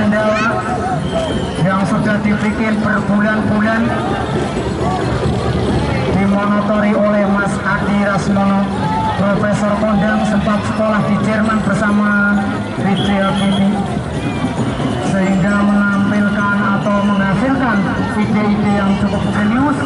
Mandala yang sudah dibikin berbulan-bulan, dimonotori oleh Mas Adi Rasmono. Profesor Kondang sempat sekolah di Jerman bersama Ridzi Habibie, sehingga menampilkan atau menghasilkan ide-ide yang cukup jenius.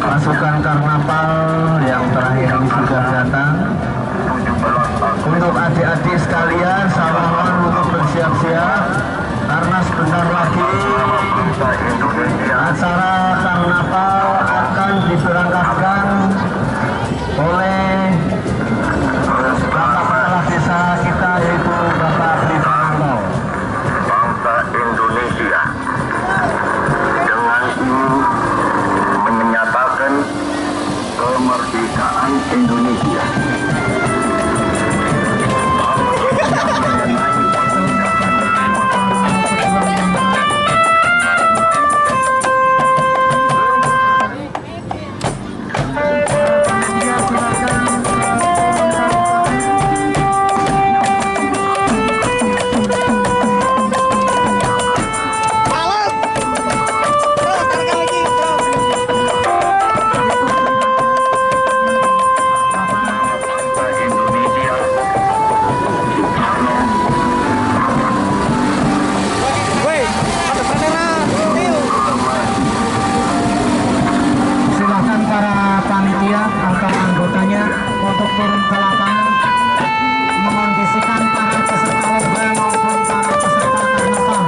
Pasukan karnaval yang terakhir ini sudah datang. Untuk adik-adik sekalian, saya mohon untuk bersiap-siap karena sebentar lagi acara karnaval akan diberangkatkan oleh Bapak Kepala Desa kita, yaitu Bapak Brifanto. Bangsa Indonesia dengan ini menyatakan kemerdekaan Indonesia. Untuk turun ke lapangan mengondisikan para peserta lomba maupun para peserta karnaval.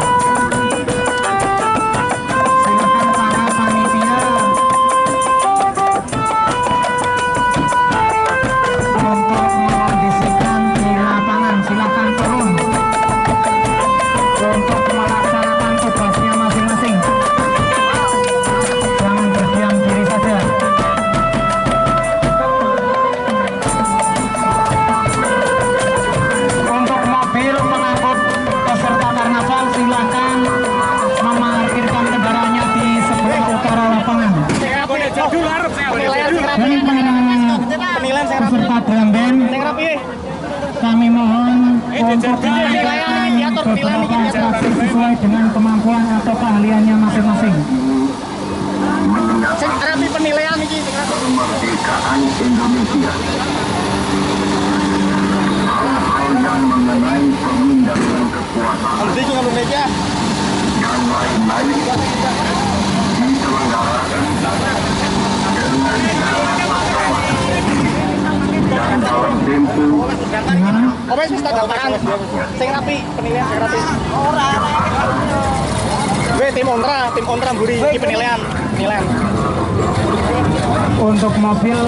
Silakan para panitia untuk mengondisikan di lapangan. Silakan turun untuk melaksanakan tugasnya masing-masing. Jangan berdiam diri saja. Silakan memarkirkan kendaraannya di sebelah utara lapangan. Dan para peserta drum band, kami mohon untuk melakukan beberapa atraksi sesuai dengan kemampuan atau keahliannya masing-masing. Penilaian ini kemerdekaan Indonesia. Hal yang mengenai pemindahan kekuasaan dan lain-lain diselenggarakan dengan cara pasaman dan dalam tempo tim kontra buri penilaian. Untuk mobil